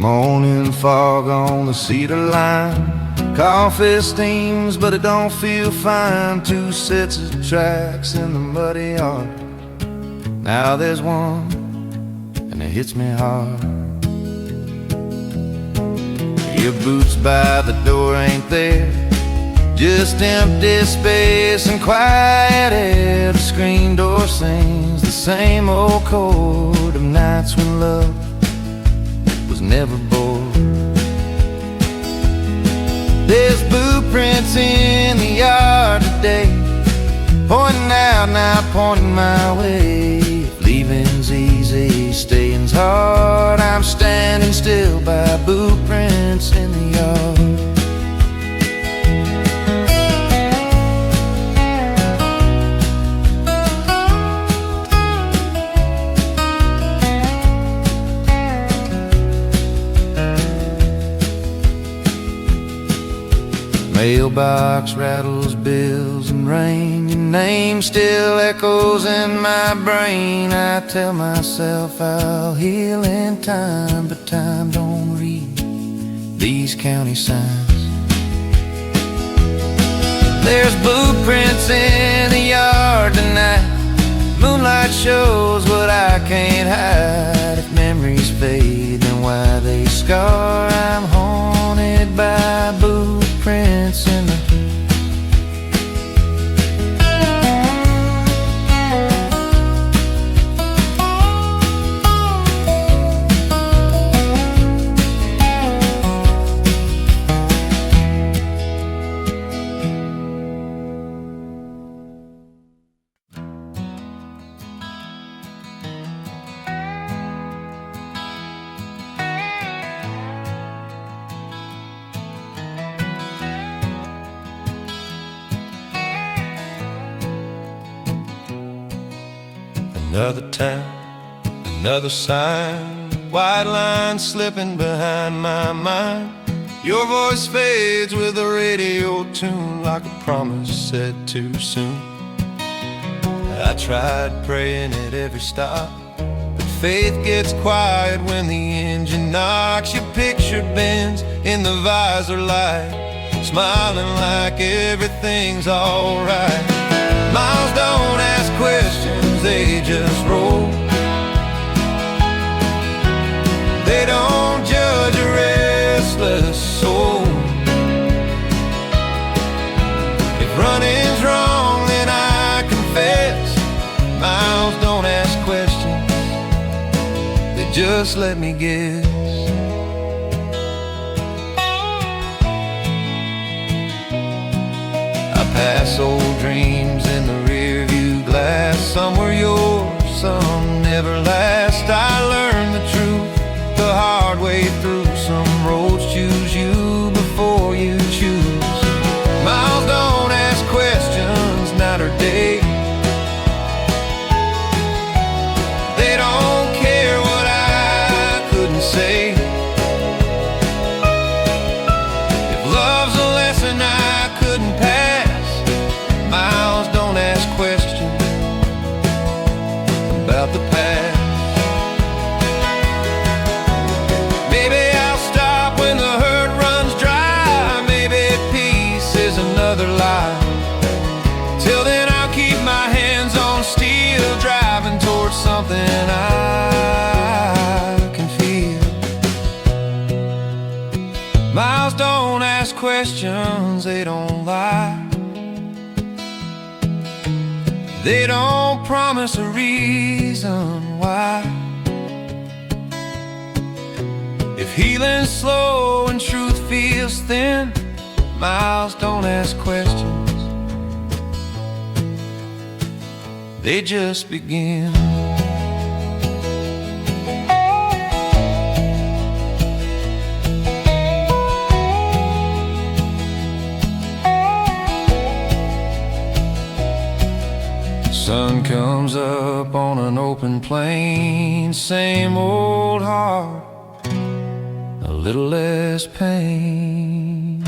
Morning fog on the cedar line. Coffee steams, but it don't feel fine. Two sets of tracks in the muddy yard. Now there's one, and it hits me hard. Your boots by the door ain't there, just empty space and quiet air. The screen door sings the same old chord of nights when love was never bored. There's boot prints in the yard today, pointing out, now pointing my way. If leaving's easy, staying's hard. I'm standing still by boot prints in the yard. Mailbox rattles bills and rain. Your name still echoes in my brain. I tell myself I'll heal in time, but time don't read these county signs. There's boot prints in the yard tonight. Moonlight shows what I can't hide. If memories fade, then why they scar? I'm haunted by boot prints in the Another town, another sign, white lines slipping behind my mind. Your voice fades with a radio tune, like a promise said too soon. I tried praying at every stop, but faith gets quiet when the engine knocks. Your picture bends in the visor light, smiling like everything's alright. Miles don't ask questions, they just roll. They don't judge a restless soul. If running's wrong, then I confess. Miles don't ask questions, they just let me guess. I pass old dreams in the rearview glass. Some were yours, some never last. I learned the truth the hard way through. Some roads choose you before you choose. Miles don't ask questions, night or day. They don't care what I couldn't say. If love's a lesson I couldn't pass, Miles don't ask questions about the past. Maybe I'll stop when the hurt runs dry. Maybe peace is another lie. Till then I'll keep my hands on steel, driving towards something I can feel. Miles don't ask questions, they don't lie. They don't promise a reason why. If healing's slow and truth feels thin, Miles don't ask questions, they just begin. Sun comes up on an open plain, same old heart, a little less pain.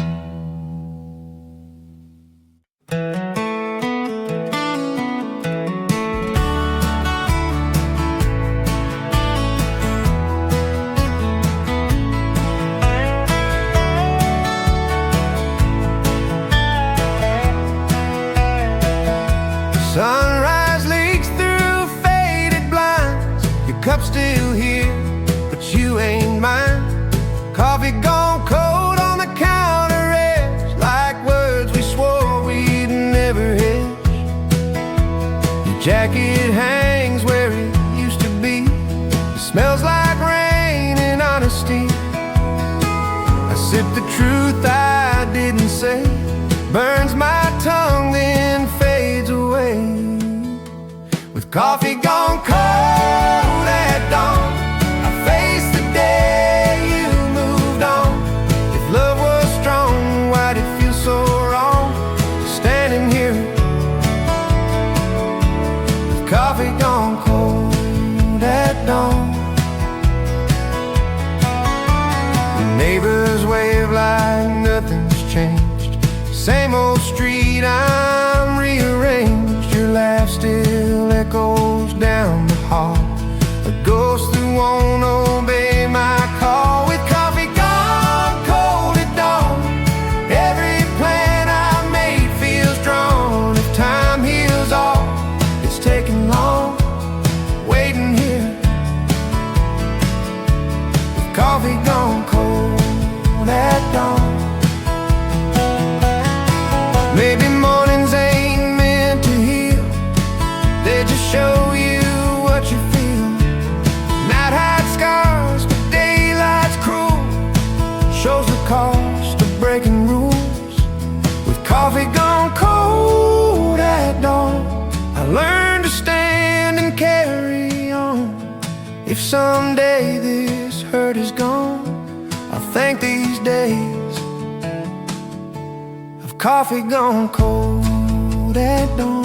I'm still here, but you ain't mine. Coffee gone cold on the counter edge, like words we swore we'd never hedge. Your jacket hangs where it used to be. It smells like rain and honesty. I sip the truth I didn't say, burns my tongue then fades away. With coffee gone cold at dawn, I face the day you moved on. If love was strong, why'd it feel so wrong? Standing here with coffee gone cold at dawn. The neighbors wave like nothing's changed. Same old street, I'm rearranged. Your laugh still echoes down the hall, a ghost that won't obey my call. With coffee gone cold at dawn, every plan I made feels drawn. If time heals all, it's taking long, waiting here with coffee gone cold at dawn. Maybe mornings ain't meant to heal, they just show you what you feel. Night hides scars, but daylight's cruel, shows the cost of breaking rules. With coffee gone cold at dawn, I learned to stand and carry on. If someday this hurt is gone, I'll thank these days of coffee gone cold at dawn.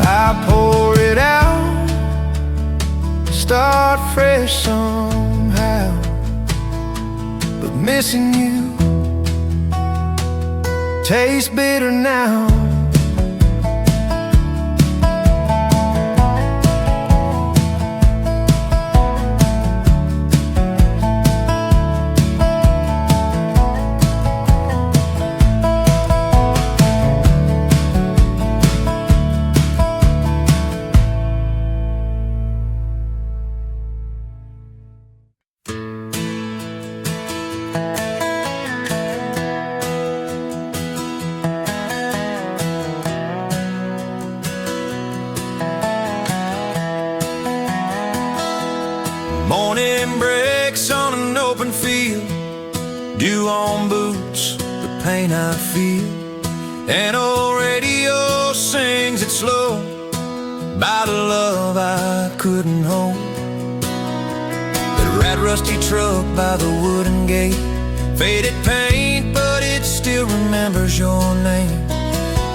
I pour it out, start fresh somehow, but missing you tastes bitter now. Morning breaks on an open field, dew on boots, the pain I feel. An old radio sings it slow about a love I couldn't hold. That red rusty truck by the wooden gate, faded paint, but it still remembers your name.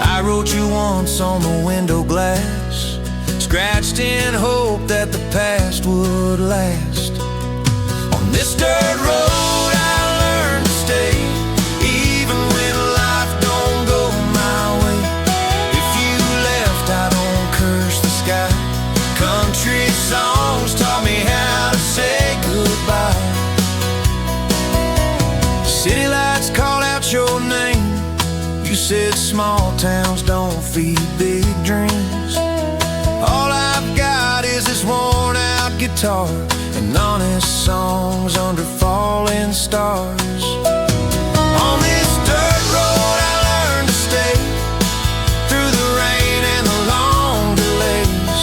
I wrote you once on the window glass, scratched in hope that the past would last. On this dirt road I learned to stay, even when life don't go my way. If you left, I don't curse the sky. Country songs taught me how to say goodbye. City lights called out your name, you said small towns don't feed big dreams. All I've got is this worn out guitar and honest songs under falling stars. On this dirt road I learned to stay, through the rain and the long delays.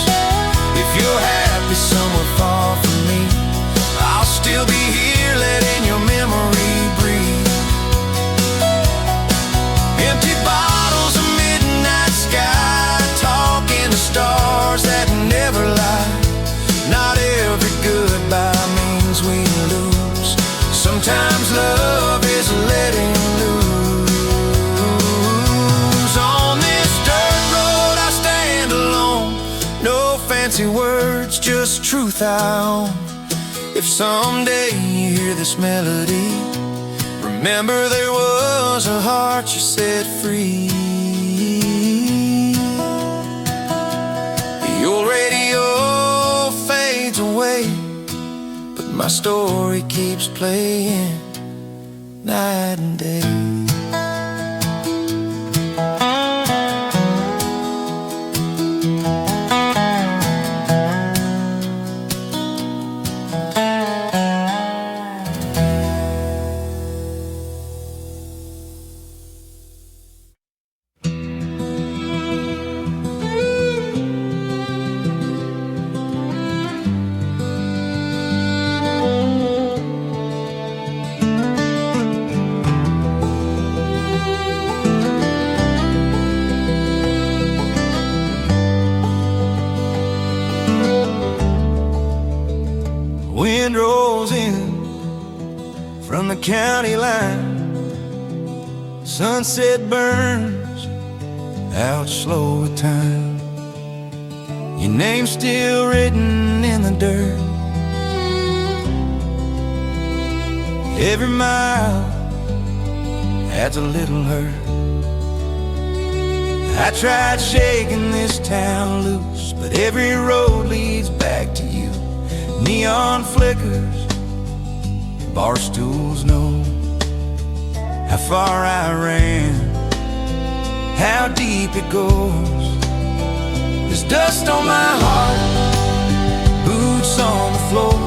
If you're happy somewhere far from me, I'll still be here letting your memory breathe. Empty bottles, a midnight sky, talking to stars that never lie. Not every goodbye means we lose. Sometimes love is letting loose. On this dirt road I stand alone, no fancy words, just truth I own. If someday you hear this melody, remember there was a heart you set free. The old radio My story keeps playing night and day. Wind rolls in from the county line, sunset burns out slow with time. Your name's still written in the dirt. Every mile adds a little hurt. I tried shaking this town loose, but every road leads back to you. Neon flickers, bar stools know how far I ran, how deep it goes. There's dust on my heart, boots on the floor.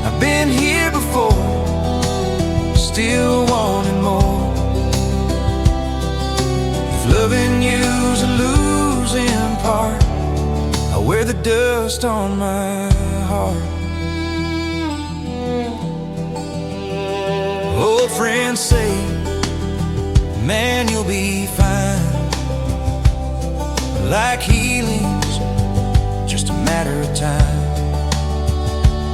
I've been here before, still wanting more. If loving you's a losing part, I wear the dust on my heart. Old friends say, man, you'll be fine. Like healing's just a matter of time.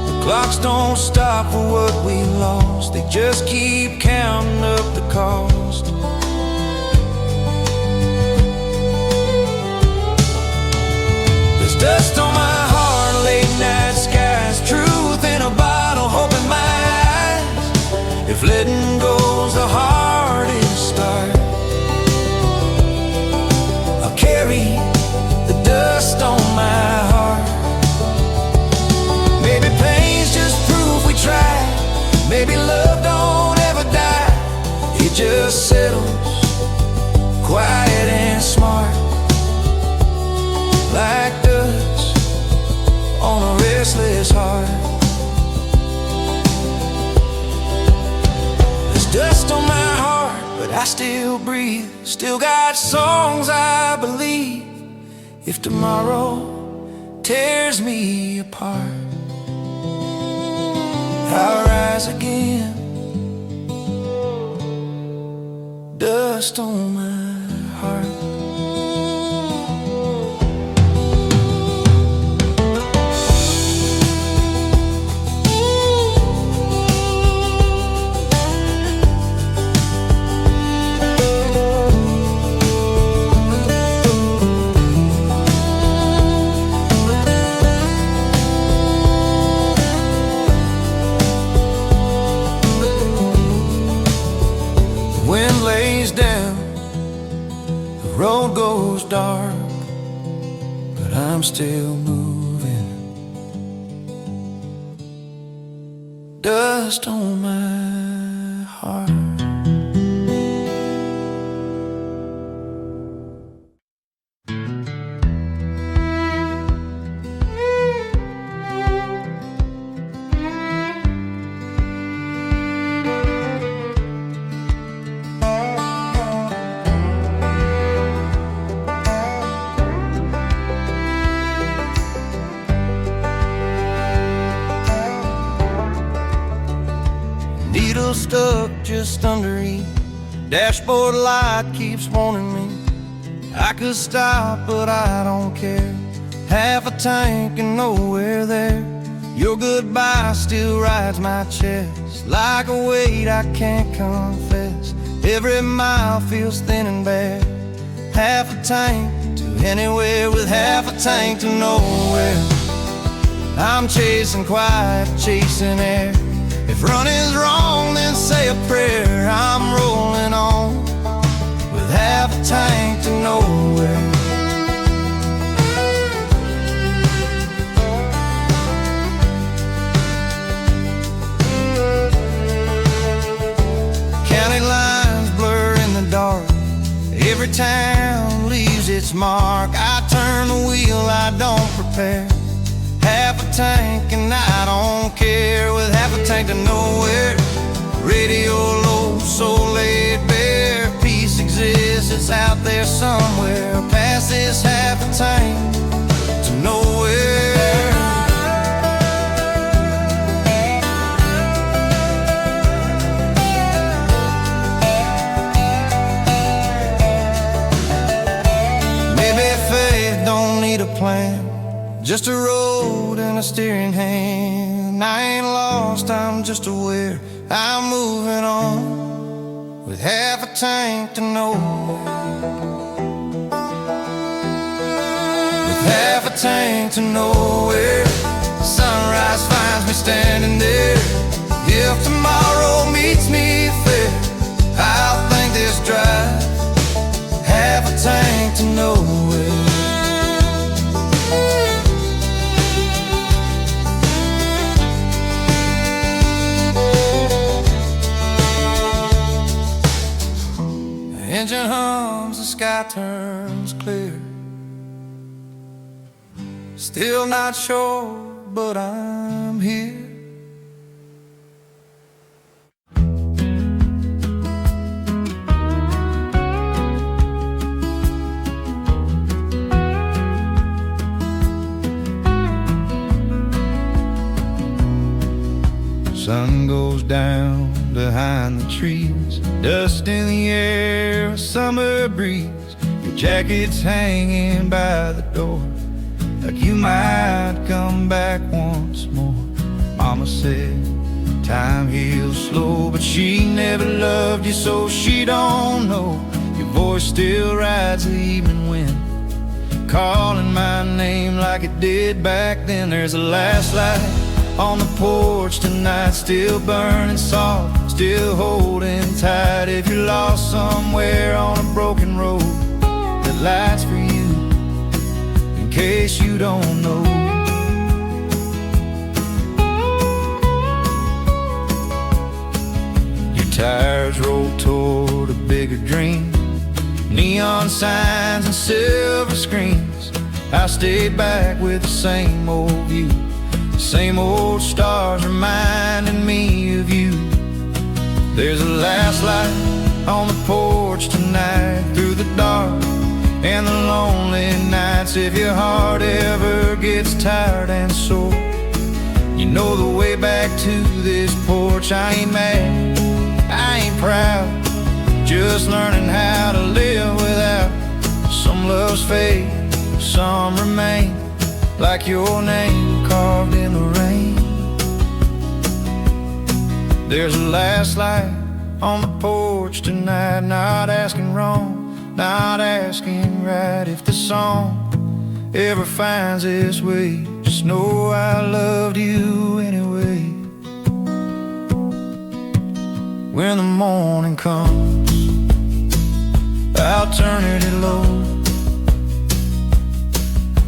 The clocks don't stop for what we lost, they just keep counting up the cost. There's dust on my heart, late night skies, truth in a bottle, hope in my eyes. If letting go's the hardest start, I'll carry the dust on my heart. Maybe pain's just proof we tried. Maybe love don't ever die. It just settles, quiet and smart, like dust on a restless heart. There's dust on my heart, but I still breathe. Still got songs I believe. If tomorrow tears me apart, I'll rise again. Dust on my heart. Wind lays down, the road goes dark, but I'm still moving. Dust on my heart. Needle stuck just underneath, dashboard light keeps warning me. I could stop, but I don't care. Half a tank and nowhere there. Your goodbye still rides my chest like a weight I can't confess. Every mile feels thin and bare. Half a tank to anywhere, with half a tank to nowhere. I'm chasing quiet, chasing air. If running's wrong, then say a prayer. I'm rolling on with half a tank to nowhere. his mark. I turn the wheel, I don't prepare. Half a tank and I don't care. With half a tank to nowhere, radio low, so laid bare. Peace exists, it's out there somewhere. Past this half a tank to nowhere. A plan, just a road and a steering hand. I ain't lost, I'm just aware. I'm moving on with half a tank to nowhere. With half a tank to nowhere. Sunrise finds me standing there. If tomorrow meets me fair, I'll think this drive half a tank to nowhere. Engine hums, the sky turns clear. Still not sure, but I'm here. Sun goes down behind the trees, dust in the air, a summer breeze. Your jacket's hanging by the door, like you might come back once more. Mama said time heals slow, but she never loved you, so she don't know. Your voice still rides the evening wind, calling my name like it did back then. There's a last light on the porch tonight, still burning soft, still holding tight. If you're lost somewhere on a broken road, that light's for you, in case you don't know. Your tires roll toward a bigger dream, neon signs and silver screens. I stayed back with the same old view, same old stars reminding me of you. There's a last light on the porch tonight, through the dark and the lonely nights. If your heart ever gets tired and sore, you know the way back to this porch. I ain't mad, I ain't proud, just learning how to live without. Some loves fade, some remain, like your name carved in the rain. There's a last light on the porch tonight, not asking wrong, not asking right. If the song ever finds its way, just know I loved you anyway. When the morning comes, I'll turn it low,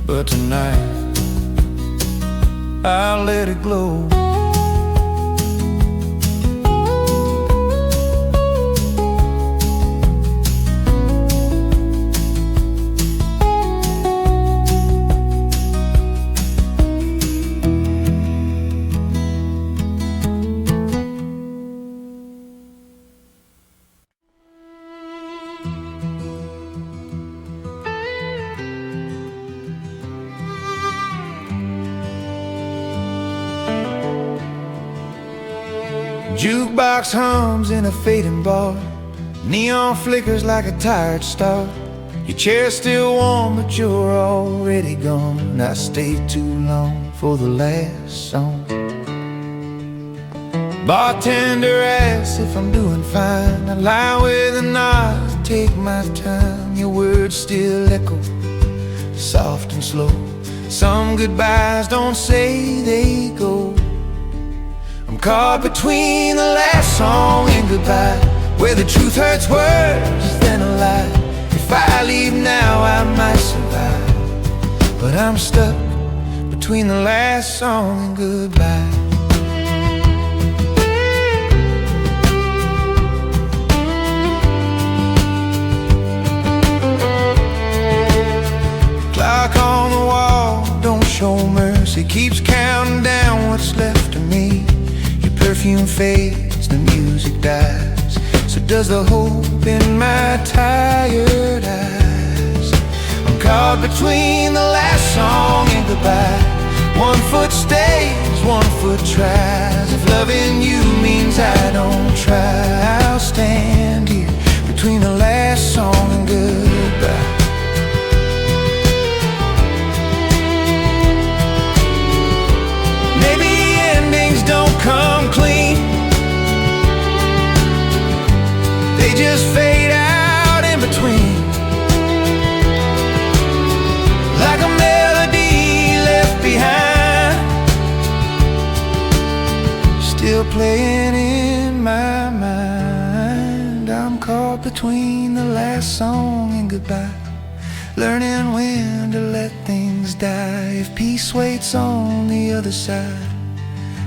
but tonight I'll let it glow. Jukebox hums in a fading bar, neon flickers like a tired star. Your chair's still warm, but you're already gone. I stayed too long for the last song. Bartender asks if I'm doing fine. I lie with a nod, take my time. Your words still echo, soft and slow. Some goodbyes don't say, they go. I'm caught between the last song and goodbye, where the truth hurts worse than a lie. If I leave now I might survive, but I'm stuck between the last song and goodbye. clock on the wall don't show mercy, keeps counting down what's left of me. Your perfume fades, the music dies, so does the hope in my tired eyes. I'm caught between the last song and goodbye. One foot stays, one foot tries. If loving you means I don't try, I'll stand here between the last song and goodbye. Maybe endings don't come clean, they just fade out in between, like a melody left behind, still playing in my mind. I'm caught between the last song and goodbye, learning when to let things die. If peace waits on the other side,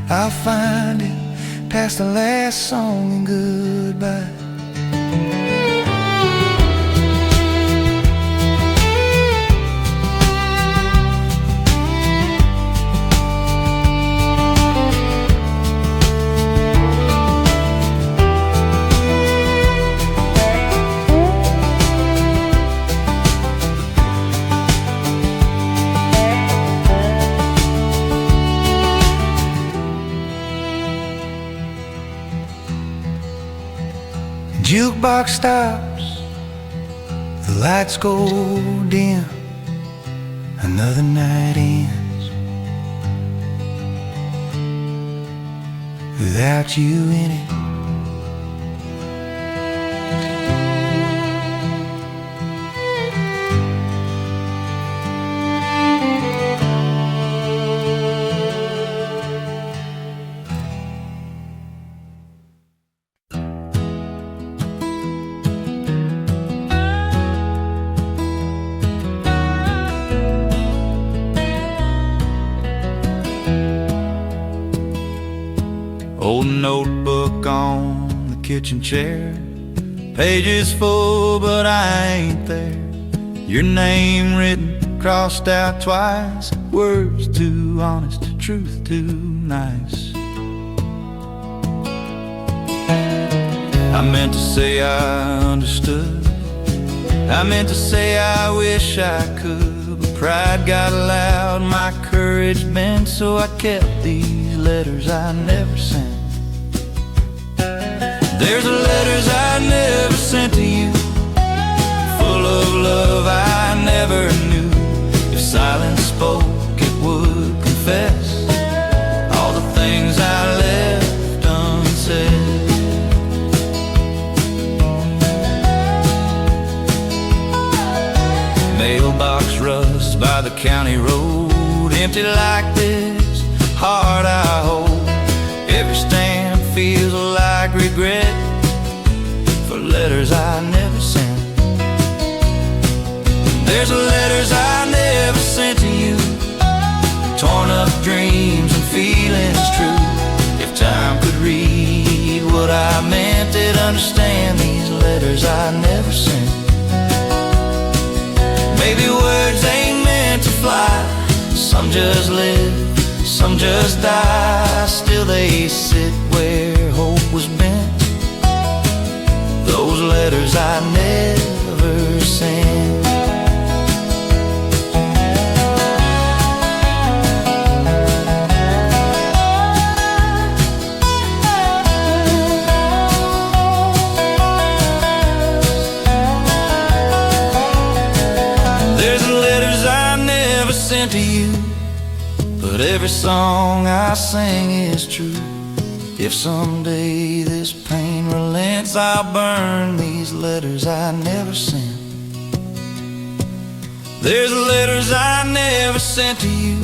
I'll find it past the last song and goodbye. Jukebox stops, the lights go dim, another night ends without you in it. Old notebook on the kitchen chair, pages full but I ain't there. Your name written, crossed out twice, words too honest, truth too nice. I meant to say I understood, I meant to say I wish I could, but pride got loud, my courage bent, so I kept these letters I never sent. There's letters I never sent to you, full of love I never knew. If silence spoke, it would confess all the things I left unsaid. Mailbox rust by the county road, empty like this heart I hold. Every stamp feels like regret for letters I never sent. There's letters I never sent to you, torn up dreams and feelings true. If time could read what I meant, it'd understand these letters I never sent. Maybe words ain't meant to fly, some just live, some just die, still they sit where hope was bent. Those letters I never sent. There's letters I never sent to you, but every song I sing is true. If someday this pain relents, I'll burn these letters I never sent. There's letters I never sent to you,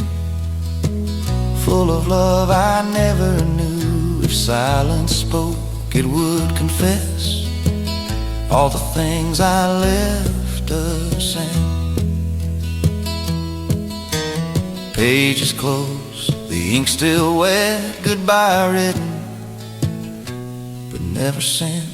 full of love I never knew. If silence spoke, it would confess all the things I left unsaid. Pages closed, the ink still wet, goodbye written, but never sent.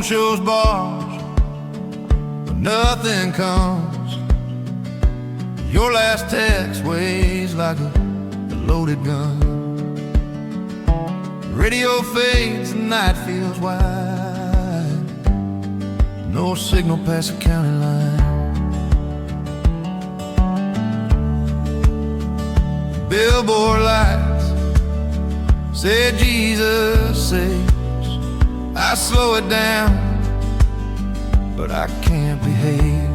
shows bars, but nothing comes. Your last text weighs like a loaded gun. Radio fades, the night feels wide. No signal past the county line. Billboard lights say Jesus saves. I slow it down, but I can't behave.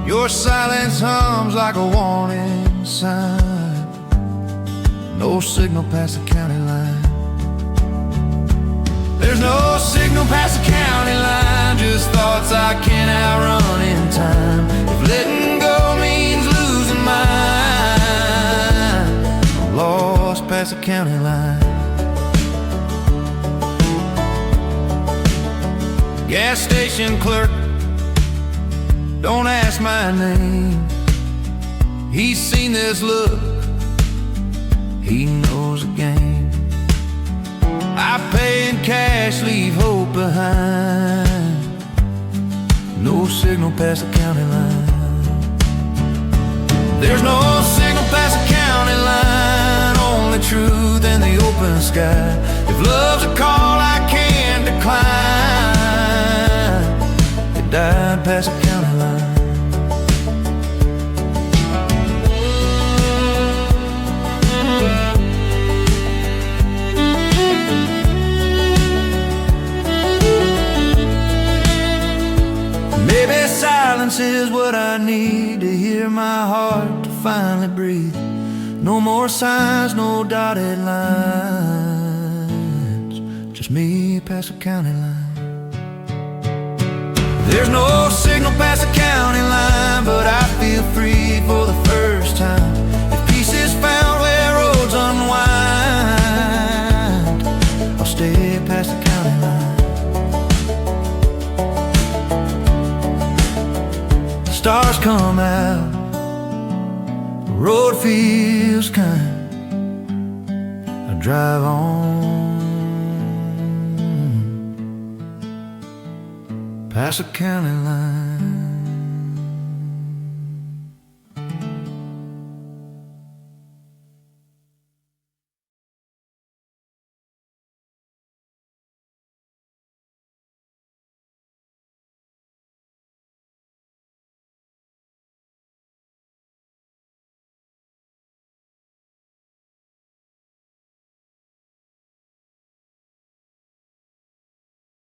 Your silence hums like a warning sign. No signal past the county line. There's no signal past the county line, just thoughts I can't outrun in time. If letting go means losing mine, I'm lost past the county line. Gas station clerk, don't ask my name. He's seen this look, he knows the game. I pay in cash, leave hope behind. No signal past the county line. There's no signal past the county line, only truth in the open sky. If love's a call I can't decline, it died past the county line. Maybe silence is what I need to hear my heart to finally breathe. No more signs, no dotted lines, just me past the county line. There's no signal past the county line, but I feel free for the first time. If peace is found where roads unwind, I'll stay past the county line. Stars come out, the road feels kind. I drive on past the county line.